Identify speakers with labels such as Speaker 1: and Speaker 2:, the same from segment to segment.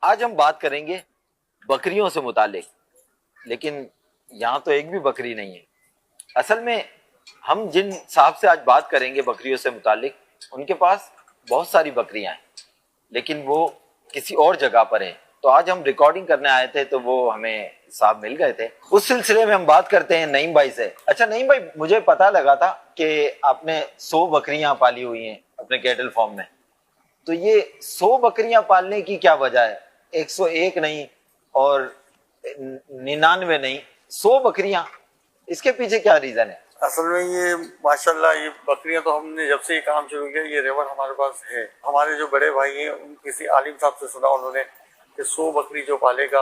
Speaker 1: آج ہم بات کریں گے بکریوں سے متعلق، لیکن یہاں تو ایک بھی بکری نہیں ہے۔ اصل میں ہم جن صاحب سے آج بات کریں گے بکریوں سے متعلق، ان کے پاس بہت ساری بکریاں ہیں لیکن وہ کسی اور جگہ پر ہیں۔ تو آج ہم ریکارڈنگ کرنے آئے تھے تو وہ ہمیں صاحب مل گئے تھے، اس سلسلے میں ہم بات کرتے ہیں نعیم بھائی سے۔ اچھا نعیم بھائی، مجھے پتا لگا تھا کہ آپ نے 100 بکریاں پالی ہوئی ہیں اپنے کیٹل فارم میں، تو یہ 100 بکریاں پالنے کی کیا وجہ ہے؟ 101 نہیں اور 99 نہیں، 100 بکریاں، اس کے پیچھے کیا ریزن ہے؟
Speaker 2: اصل میں یہ ماشاءاللہ یہ بکریاں تو ہم نے جب سے یہ کام شروع کیا یہ ریوڑ ہمارے پاس ہے۔ ہمارے جو بڑے بھائی ہیں ان کسی عالم صاحب سے سنا انہوں نے کہ 100 بکری جو پالے گا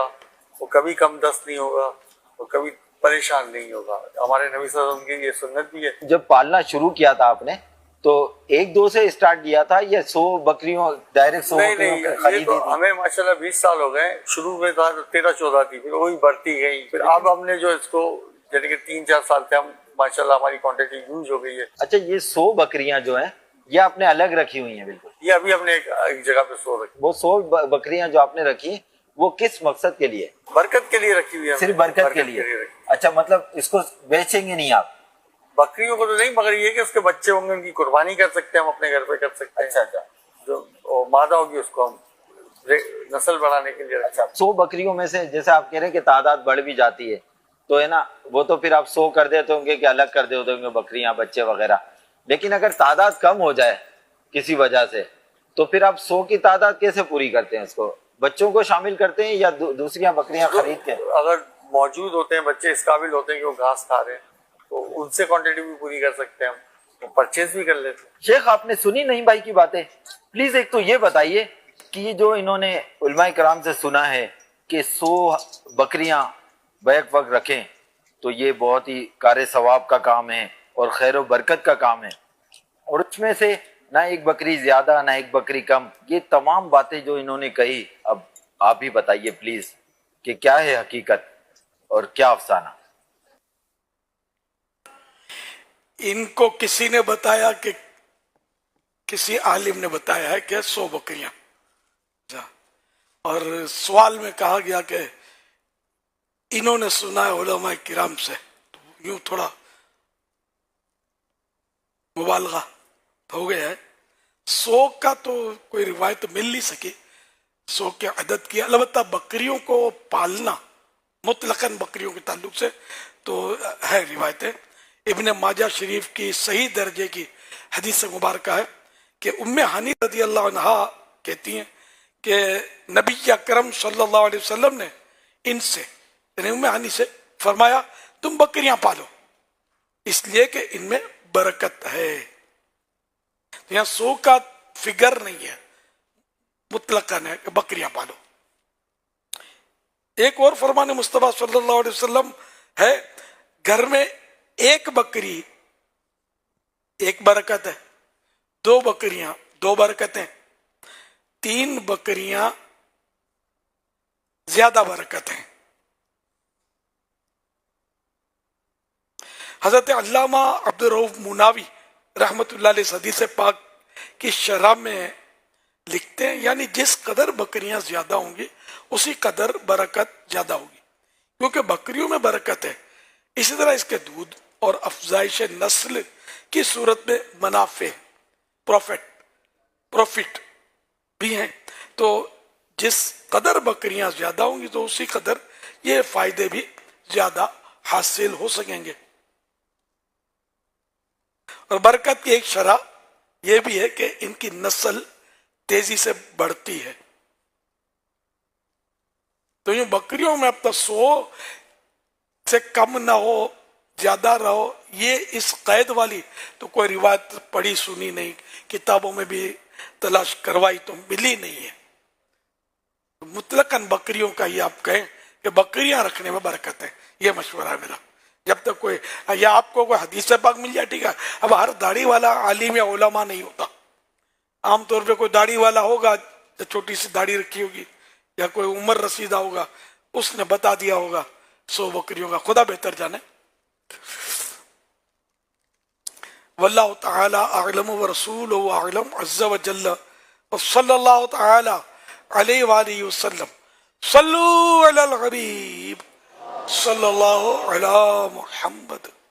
Speaker 2: وہ کبھی کم دست نہیں ہوگا اور کبھی پریشان نہیں ہوگا۔ ہمارے نبی صلی اللہ علیہ وسلم کی یہ سنت بھی ہے۔
Speaker 1: جب پالنا شروع کیا تھا آپ نے تو 1-2 سے اسٹارٹ کیا تھا یا 100 بکریوں ڈائریکٹ 100 بکریوں
Speaker 2: نہیں،
Speaker 1: خریدی
Speaker 2: یہ تو
Speaker 1: تھی؟
Speaker 2: ہمیں ماشاءاللہ 20 سال ہو گئے۔ شروع میں تھا 13-14 تھی، پھر وہی بڑھتی گئی، پھر اب ہم نے جو اس کو یعنی کہ 3-4 سال سے ہم ماشاءاللہ ہماری کوانٹٹی یوز ہو گئی ہے۔
Speaker 1: اچھا، یہ 100 بکریاں جو ہیں یہ آپ نے الگ رکھی ہوئی ہیں؟ بالکل،
Speaker 2: یہ ابھی ہم نے ایک جگہ پہ 100 رکھی۔
Speaker 1: وہ 100 بکریاں جو آپ نے رکھی وہ کس مقصد کے لیے؟
Speaker 2: برکت کے لیے رکھی ہوئی ہے،
Speaker 1: صرف برکت کے لیے؟
Speaker 2: رکھی۔
Speaker 1: اچھا، مطلب اس کو بیچیں گے نہیں آپ؟
Speaker 2: بکریوں کو تو نہیں، مگر یہ کہ اس کے بچے ہوں گے ان کی قربانی کر سکتے ہیں، ہم اپنے گھر پہ کر سکتے ہیں۔
Speaker 1: اچھا،
Speaker 2: جو مادہ ہوگی اس کو ہم نسل بڑھانے کے لیے رکھیں۔
Speaker 1: 100 بکریوں میں سے جیسے آپ کہہ رہے ہیں کہ تعداد بڑھ بھی جاتی ہے تو ہے نا، وہ تو پھر آپ 100 کر دیتے ہوں گے کہ الگ کر دیتے ہوں گے بکریاں بچے وغیرہ، لیکن اگر تعداد کم ہو جائے کسی وجہ سے تو پھر آپ 100 کی تعداد کیسے پوری کرتے ہیں؟ اس کو بچوں کو شامل کرتے ہیں یا دوسری بکریاں خرید کے؟
Speaker 2: اگر موجود ہوتے ہیں بچے اس قابل ہوتے ہیں کہ وہ گھاس کھا رہے ہیں تو ان سے کوانٹٹی بھی پوری کر سکتے ہیں، ہم پرچیز بھی کر لیتے ہیں۔
Speaker 1: شیخ، آپ نے سنی نہیں بھائی کی باتیں؟ پلیز ایک تو یہ بتائیے کہ یہ جو انہوں نے علماء کرام سے سنا ہے کہ 100 بکریاں بیک وقت رکھیں تو یہ بہت ہی کار ثواب کا کام ہے اور خیر و برکت کا کام ہے، اور اس میں سے نہ ایک بکری زیادہ نہ ایک بکری کم، یہ تمام باتیں جو انہوں نے کہی، اب آپ ہی بتائیے پلیز کہ کیا ہے حقیقت اور کیا افسانہ؟
Speaker 3: ان کو کسی نے بتایا کہ کسی عالم نے بتایا ہے کہ 100 بکریاں، اور سوال میں کہا گیا کہ انہوں نے سنا ہے علماء کرام سے، تو یوں تھوڑا مبالغہ ہو گیا ہے۔ 100 کا تو کوئی روایت مل نہیں سکی 100 کے عدد کی، البتہ بکریوں کو پالنا مطلقاً بکریوں کے تعلق سے تو ہے روایتیں۔ ابن ماجہ شریف کی صحیح درجے کی حدیث مبارکہ ہے کہ ام ہانی رضی اللہ عنہا کہتی ہیں کہ نبی اکرم صلی اللہ علیہ وسلم نے ان سے یعنی ام ہانی سے فرمایا تم بکریاں پالو اس لیے کہ ان میں برکت ہے۔ یہاں 100 کا فگر نہیں ہے، مطلقاً ہے کہ بکریاں پالو۔ ایک اور فرمان مصطفیٰ صلی اللہ علیہ وسلم ہے گھر میں ایک بکری ایک برکت ہے، 2 بکریاں 2 برکتیں، 3 بکریاں زیادہ برکت ہیں۔ حضرت علامہ عبدالرؤف مناوی رحمت اللہ علیہ حدیث پاک کی شرح میں لکھتے ہیں یعنی جس قدر بکریاں زیادہ ہوں گی اسی قدر برکت زیادہ ہوگی، کیونکہ بکریوں میں برکت ہے، اسی طرح اس کے دودھ اور افزائش نسل کی صورت میں منافع پروفٹ بھی ہیں، تو جس قدر بکریاں زیادہ ہوں گی تو اسی قدر یہ فائدے بھی زیادہ حاصل ہو سکیں گے۔ اور برکت کی ایک شرح یہ بھی ہے کہ ان کی نسل تیزی سے بڑھتی ہے۔ تو یہ بکریوں میں اب تک 100 سے کم نہ ہو زیادہ رہو، یہ اس قید والی تو کوئی روایت پڑھی سنی نہیں، کتابوں میں بھی تلاش کروائی تو ملی نہیں ہے۔ مطلقاً بکریوں کا یہ آپ کہیں کہ بکریاں رکھنے میں برکت ہے، یہ مشورہ ہے میرا۔ جب تک کوئی یا آپ کو کوئی حدیث پاک مل جائے ٹھیک ہے، اب ہر داڑھی والا عالم یا علماء نہیں ہوتا، عام طور پہ کوئی داڑھی والا ہوگا جو چھوٹی سی داڑھی رکھی ہوگی یا کوئی عمر رسیدہ ہوگا اس نے بتا دیا ہوگا 100 بکریوں کا، خدا بہتر جانے۔ واللہ تعالی اعلم ورسولہ اعلم عز وجل، وصلی اللہ تعالی علیہ وآلہ وسلم صلو علی الحبیب صلی اللہ علی محمد.